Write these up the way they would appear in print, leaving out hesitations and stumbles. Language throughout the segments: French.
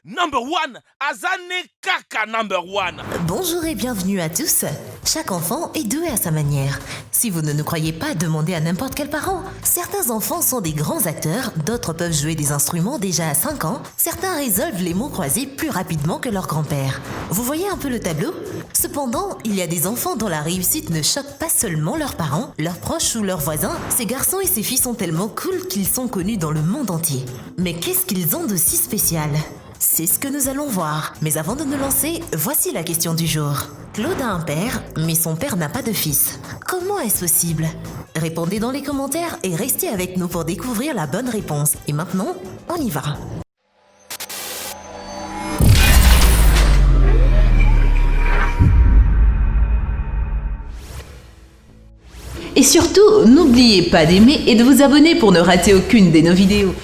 Number one, Azane Kaka number one. Bonjour et bienvenue à tous. Chaque enfant est doué à sa manière. Si vous ne nous croyez pas, demandez à n'importe quel parent. Certains enfants sont des grands acteurs, d'autres peuvent jouer des instruments déjà à 5 ans, certains résolvent les mots croisés plus rapidement que leur grand-père. Vous voyez un peu le tableau ? Cependant, il y a des enfants dont la réussite ne choque pas seulement leurs parents, leurs proches ou leurs voisins. Ces garçons et ces filles sont tellement cool qu'ils sont connus dans le monde entier. Mais qu'est-ce qu'ils ont de si spécial ? C'est ce que nous allons voir. Mais avant de nous lancer, voici la question du jour. Claude a un père, mais son père n'a pas de fils. Comment est-ce possible ? Répondez dans les commentaires et restez avec nous pour découvrir la bonne réponse. Et maintenant, on y va. Et surtout, n'oubliez pas d'aimer et de vous abonner pour ne rater aucune de nos vidéos.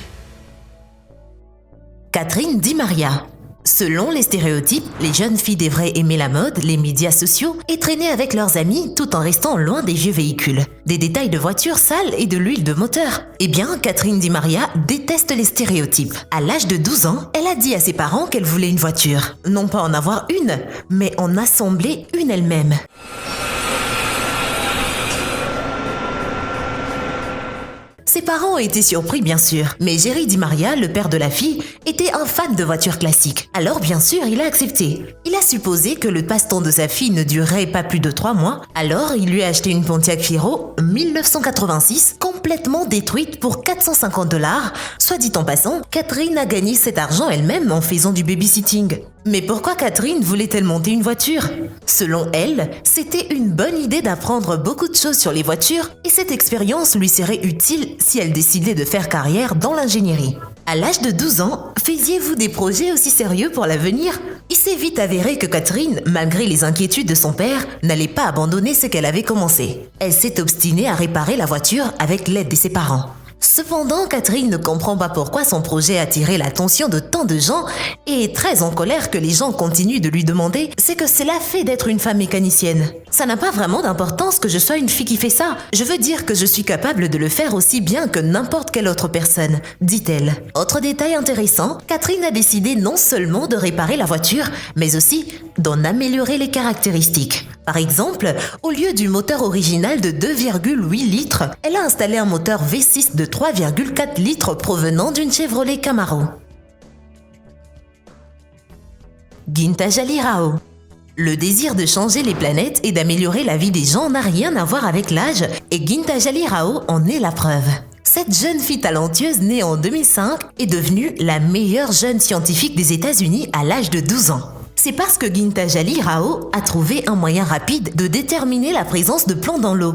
Catherine Di Maria. Selon les stéréotypes, les jeunes filles devraient aimer la mode, les médias sociaux et traîner avec leurs amis tout en restant loin des vieux véhicules, des détails de voitures sales et de l'huile de moteur. Eh bien, Catherine Di Maria déteste les stéréotypes. À l'âge de 12 ans, elle a dit à ses parents qu'elle voulait une voiture. Non pas en avoir une, mais en assembler une elle-même. Ses parents étaient surpris bien sûr, mais Jerry Di Maria, le père de la fille, était un fan de voitures classiques. Alors bien sûr, il a accepté. Il a supposé que le passe-temps de sa fille ne durerait pas plus de 3 mois, alors il lui a acheté une Pontiac Fiero 1986, complètement détruite pour $450. Soit dit en passant, Catherine a gagné cet argent elle-même en faisant du babysitting. Mais pourquoi Catherine voulait-elle monter une voiture ? Selon elle, c'était une bonne idée d'apprendre beaucoup de choses sur les voitures et cette expérience lui serait utile si elle décidait de faire carrière dans l'ingénierie. À l'âge de 12 ans, faisiez-vous des projets aussi sérieux pour l'avenir ? Il s'est vite avéré que Catherine, malgré les inquiétudes de son père, n'allait pas abandonner ce qu'elle avait commencé. Elle s'est obstinée à réparer la voiture avec l'aide de ses parents. Cependant, Catherine ne comprend pas pourquoi son projet a attiré l'attention de tant de gens et est très en colère que les gens continuent de lui demander ce que cela fait d'être une femme mécanicienne. Ça n'a pas vraiment d'importance que je sois une fille qui fait ça. Je veux dire que je suis capable de le faire aussi bien que n'importe quelle autre personne, dit-elle. Autre détail intéressant, Catherine a décidé non seulement de réparer la voiture, mais aussi d'en améliorer les caractéristiques. Par exemple, au lieu du moteur original de 2,8 litres, elle a installé un moteur V6 de 3,4 litres provenant d'une Chevrolet Camaro. Gintajali Rao. Le désir de changer les planètes et d'améliorer la vie des gens n'a rien à voir avec l'âge et Gintajali Rao en est la preuve. Cette jeune fille talentueuse née en 2005 est devenue la meilleure jeune scientifique des États-Unis à l'âge de 12 ans. C'est parce que Gintajali Rao a trouvé un moyen rapide de déterminer la présence de plomb dans l'eau.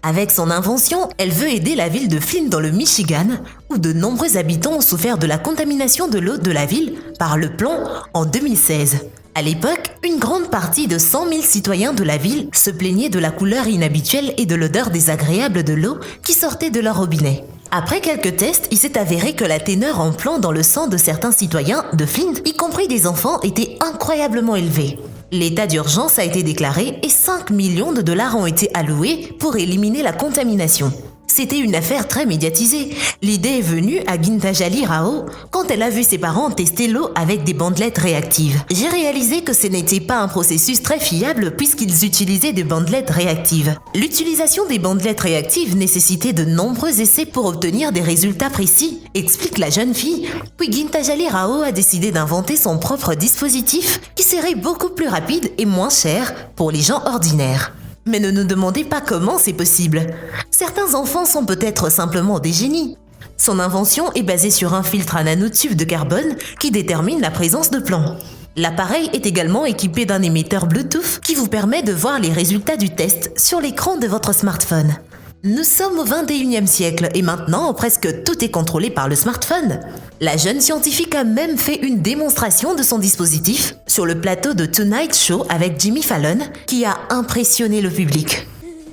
Avec son invention, elle veut aider la ville de Flint dans le Michigan, où de nombreux habitants ont souffert de la contamination de l'eau de la ville par le plomb en 2016. À l'époque, une grande partie de 100 000 citoyens de la ville se plaignaient de la couleur inhabituelle et de l'odeur désagréable de l'eau qui sortait de leur robinet. Après quelques tests, il s'est avéré que la teneur en plomb dans le sang de certains citoyens de Flint, y compris des enfants, était incroyablement élevée. L'état d'urgence a été déclaré et 5 millions de dollars ont été alloués pour éliminer la contamination. C'était une affaire très médiatisée. L'idée est venue à Gintajali Rao quand elle a vu ses parents tester l'eau avec des bandelettes réactives. J'ai réalisé que ce n'était pas un processus très fiable puisqu'ils utilisaient des bandelettes réactives. L'utilisation des bandelettes réactives nécessitait de nombreux essais pour obtenir des résultats précis, explique la jeune fille. Puis Gintajali Rao a décidé d'inventer son propre dispositif qui serait beaucoup plus rapide et moins cher pour les gens ordinaires. Mais ne nous demandez pas comment c'est possible. Certains enfants sont peut-être simplement des génies. Son invention est basée sur un filtre à nanotubes de carbone qui détermine la présence de plomb. L'appareil est également équipé d'un émetteur Bluetooth qui vous permet de voir les résultats du test sur l'écran de votre smartphone. Nous sommes au 21e siècle et maintenant presque tout est contrôlé par le smartphone. La jeune scientifique a même fait une démonstration de son dispositif sur le plateau de Tonight Show avec Jimmy Fallon qui a impressionné le public.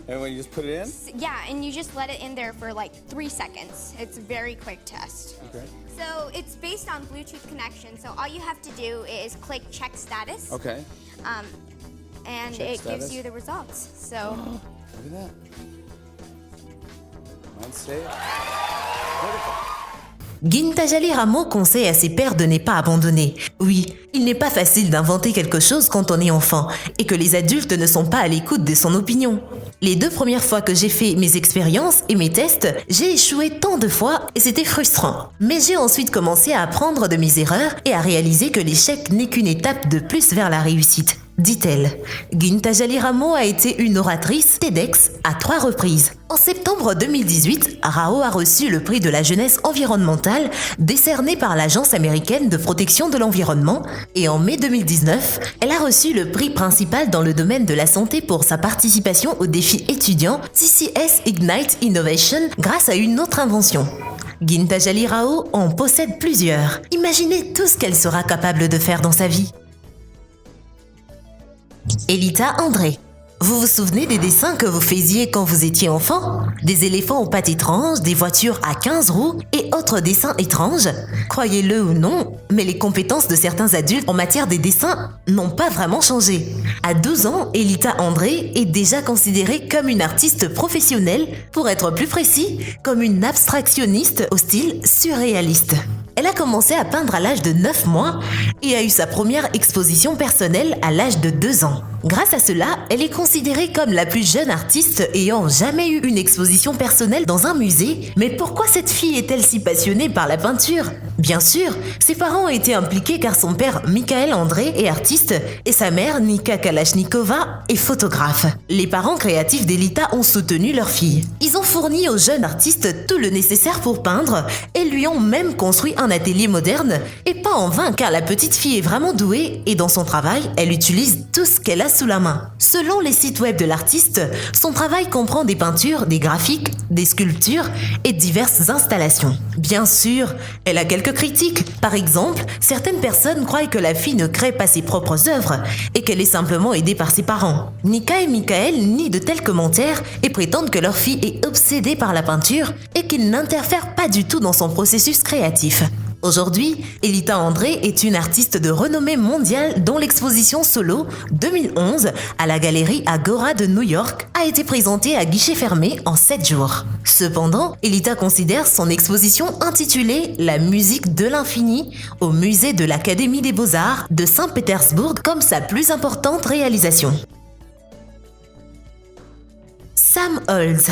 And when you just put it in? Yeah, and you just let it in there for like 3 seconds. It's a very quick test. Okay. So it's based on Bluetooth connection. So all you have to do is click check status. Okay. And Check it status. gives you the results. So Look at that. Mine's safe. Beautiful. Gintajali Ramo conseille à ses pairs de ne pas abandonner. Oui, il n'est pas facile d'inventer quelque chose quand on est enfant et que les adultes ne sont pas à l'écoute de son opinion. Les 2 premières fois que j'ai fait mes expériences et mes tests, j'ai échoué tant de fois et c'était frustrant. Mais j'ai ensuite commencé à apprendre de mes erreurs et à réaliser que l'échec n'est qu'une étape de plus vers la réussite. Dit-elle. Gintajali Ramo a été une oratrice TEDx à 3 reprises. En septembre 2018, Rao a reçu le prix de la jeunesse environnementale décerné par l'Agence américaine de protection de l'environnement et en mai 2019, elle a reçu le prix principal dans le domaine de la santé pour sa participation au défi étudiant TCS Ignite Innovation grâce à une autre invention. Gintajali Rao en possède plusieurs. Imaginez tout ce qu'elle sera capable de faire dans sa vie. Elita André. Vous vous souvenez des dessins que vous faisiez quand vous étiez enfant? Des éléphants aux pattes étranges, des voitures à 15 roues et autres dessins étranges? Croyez-le ou non, mais les compétences de certains adultes en matière des dessins n'ont pas vraiment changé. À 12 ans, Elita André est déjà considérée comme une artiste professionnelle, pour être plus précis, comme une abstractionniste au style surréaliste. Elle a commencé à peindre à l'âge de 9 mois et a eu sa première exposition personnelle à l'âge de 2 ans. Grâce à cela, elle est considérée comme la plus jeune artiste ayant jamais eu une exposition personnelle dans un musée. Mais pourquoi cette fille est-elle si passionnée par la peinture? Bien sûr, ses parents ont été impliqués car son père, Michael André, est artiste et sa mère, Nika Kalashnikova, est photographe. Les parents créatifs d'Elita ont soutenu leur fille. Ils ont fourni au jeune artiste tout le nécessaire pour peindre et lui ont même construit un atelier moderne, et pas en vain car la petite fille est vraiment douée et dans son travail, elle utilise tout ce qu'elle a sous la main. Selon les sites web de l'artiste, son travail comprend des peintures, des graphiques, des sculptures et diverses installations. Bien sûr, elle a quelques critiques. Par exemple, certaines personnes croient que la fille ne crée pas ses propres œuvres et qu'elle est simplement aidée par ses parents. Nika et Michael nient de tels commentaires et prétendent que leur fille est obsédée par la peinture et qu'ils n'interfèrent pas du tout dans son processus créatif. Aujourd'hui, Elita André est une artiste de renommée mondiale dont l'exposition solo 2011 à la galerie Agora de New York a été présentée à guichet fermé en 7 jours. Cependant, Elita considère son exposition intitulée « La musique de l'infini » au musée de l'Académie des Beaux-Arts de Saint-Pétersbourg comme sa plus importante réalisation. Sam Olds.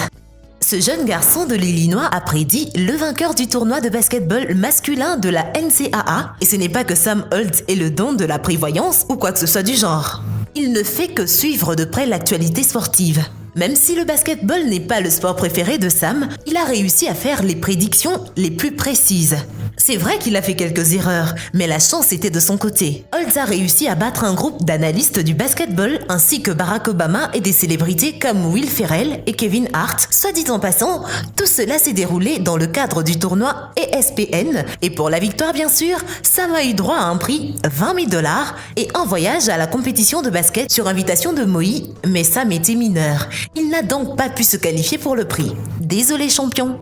Ce jeune garçon de l'Illinois a prédit le vainqueur du tournoi de basketball masculin de la NCAA. Et ce n'est pas que Sam Olds ait le don de la prévoyance ou quoi que ce soit du genre. Il ne fait que suivre de près l'actualité sportive. Même si le basketball n'est pas le sport préféré de Sam, il a réussi à faire les prédictions les plus précises. C'est vrai qu'il a fait quelques erreurs, mais la chance était de son côté. Olds a réussi à battre un groupe d'analystes du basketball ainsi que Barack Obama et des célébrités comme Will Ferrell et Kevin Hart. Soit dit en passant, tout cela s'est déroulé dans le cadre du tournoi ESPN et pour la victoire bien sûr, Sam a eu droit à un prix 20 000 $ et un voyage à la compétition de basket sur invitation de Moïse, mais Sam était mineur. Il n'a donc pas pu se qualifier pour le prix. Désolé champion.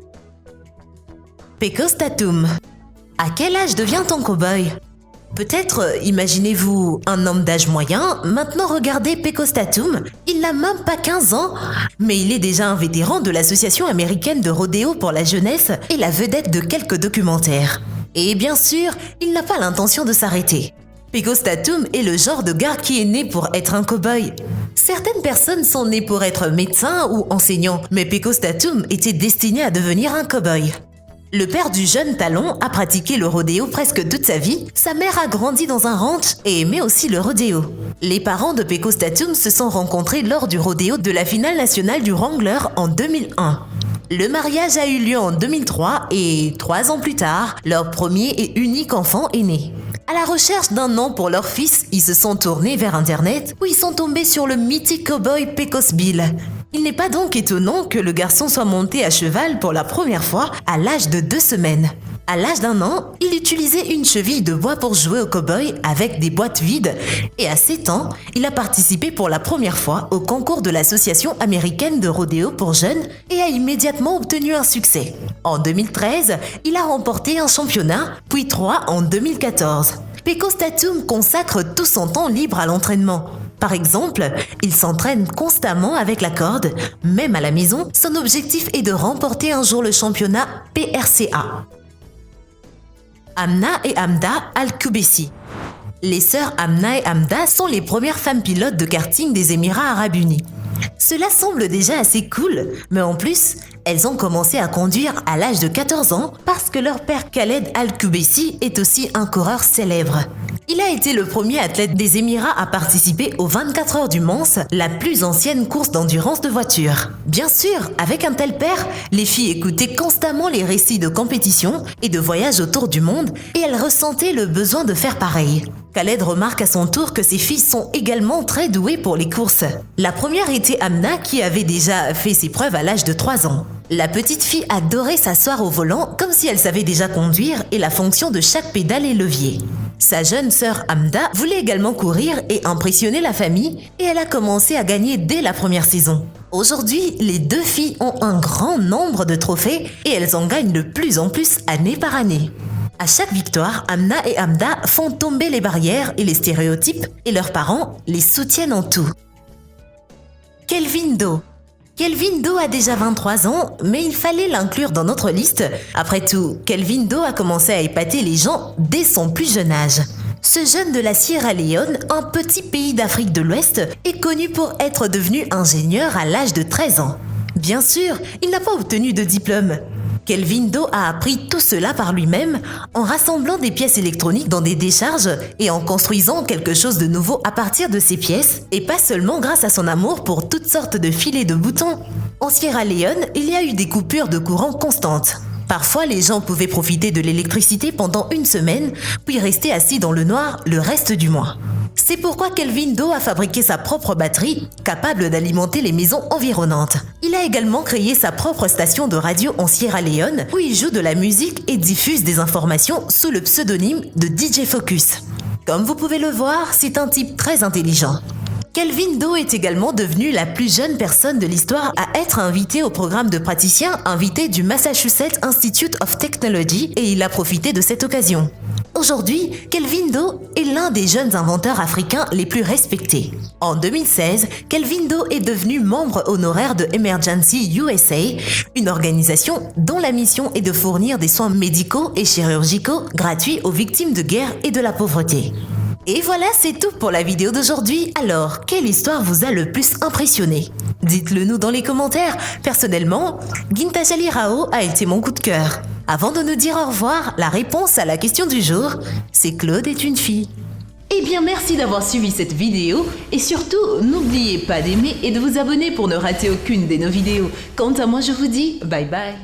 Pecos Tatum. À quel âge devient-on cow-boy? Peut-être imaginez-vous un homme d'âge moyen, maintenant regardez Pecos Tatum, il n'a même pas 15 ans, mais il est déjà un vétéran de l'association américaine de rodéo pour la jeunesse et la vedette de quelques documentaires. Et bien sûr, il n'a pas l'intention de s'arrêter. Pecos Tatum est le genre de gars qui est né pour être un cow-boy. Certaines personnes sont nées pour être médecins ou enseignants, mais Pecos Tatum était destiné à devenir un cow-boy. Le père du jeune Talon a pratiqué le rodéo presque toute sa vie. Sa mère a grandi dans un ranch et aimait aussi le rodéo. Les parents de Pecos Tatum se sont rencontrés lors du rodéo de la finale nationale du Wrangler en 2001. Le mariage a eu lieu en 2003 et 3 ans plus tard, leur premier et unique enfant est né. À la recherche d'un nom pour leur fils, ils se sont tournés vers Internet où ils sont tombés sur le mythique cowboy Pecos Bill. Il n'est pas donc étonnant que le garçon soit monté à cheval pour la première fois à l'âge de 2 semaines. À l'âge d'1 an, il utilisait une cheville de bois pour jouer au cow-boy avec des boîtes vides et à 7 ans, il a participé pour la première fois au concours de l'association américaine de rodéo pour jeunes et a immédiatement obtenu un succès. En 2013, il a remporté un championnat, puis 3 en 2014. Pecos Tatum consacre tout son temps libre à l'entraînement. Par exemple, il s'entraîne constamment avec la corde, même à la maison. Son objectif est de remporter un jour le championnat PRCA. Amna et Hamda Al-Kubesi. Les sœurs Amna et Hamda sont les premières femmes pilotes de karting des Émirats Arabes Unis. Cela semble déjà assez cool, mais en plus, elles ont commencé à conduire à l'âge de 14 ans parce que leur père Khaled Al-Kubesi est aussi un coureur célèbre. Il a été le premier athlète des Émirats à participer aux 24 heures du Mans, la plus ancienne course d'endurance de voiture. Bien sûr, avec un tel père, les filles écoutaient constamment les récits de compétition et de voyages autour du monde et elles ressentaient le besoin de faire pareil. Khaled remarque à son tour que ses filles sont également très douées pour les courses. La première était Amna qui avait déjà fait ses preuves à l'âge de 3 ans. La petite fille adorait s'asseoir au volant comme si elle savait déjà conduire et la fonction de chaque pédale et levier. Sa jeune sœur Hamda voulait également courir et impressionner la famille et elle a commencé à gagner dès la première saison. Aujourd'hui, les deux filles ont un grand nombre de trophées et elles en gagnent de plus en plus année par année. À chaque victoire, Amna et Hamda font tomber les barrières et les stéréotypes et leurs parents les soutiennent en tout. Kelvin Do. Kelvin Do a déjà 23 ans, mais il fallait l'inclure dans notre liste. Après tout, Kelvin Do a commencé à épater les gens dès son plus jeune âge. Ce jeune de la Sierra Leone, un petit pays d'Afrique de l'Ouest, est connu pour être devenu ingénieur à l'âge de 13 ans. Bien sûr, il n'a pas obtenu de diplôme. Kelvin Do a appris tout cela par lui-même en rassemblant des pièces électroniques dans des décharges et en construisant quelque chose de nouveau à partir de ces pièces, et pas seulement grâce à son amour pour toutes sortes de filets de boutons. En Sierra Leone, il y a eu des coupures de courant constantes. Parfois, les gens pouvaient profiter de l'électricité pendant une semaine, puis rester assis dans le noir le reste du mois. C'est pourquoi Kelvin Do a fabriqué sa propre batterie, capable d'alimenter les maisons environnantes. Il a également créé sa propre station de radio en Sierra Leone, où il joue de la musique et diffuse des informations sous le pseudonyme de DJ Focus. Comme vous pouvez le voir, c'est un type très intelligent. Kelvin Do est également devenu la plus jeune personne de l'histoire à être invité au programme de praticien invité du Massachusetts Institute of Technology et il a profité de cette occasion. Aujourd'hui, Kelvin Do est l'un des jeunes inventeurs africains les plus respectés. En 2016, Kelvin Do est devenu membre honoraire de Emergency USA, une organisation dont la mission est de fournir des soins médicaux et chirurgicaux gratuits aux victimes de guerre et de la pauvreté. Et voilà, c'est tout pour la vidéo d'aujourd'hui. Alors, quelle histoire vous a le plus impressionné? Dites-le nous dans les commentaires. Personnellement, Ginta Jali Rao a été mon coup de cœur. Avant de nous dire au revoir, la réponse à la question du jour, c'est Claude est une fille. Eh bien, merci d'avoir suivi cette vidéo et surtout, n'oubliez pas d'aimer et de vous abonner pour ne rater aucune de nos vidéos. Quant à moi, je vous dis bye bye.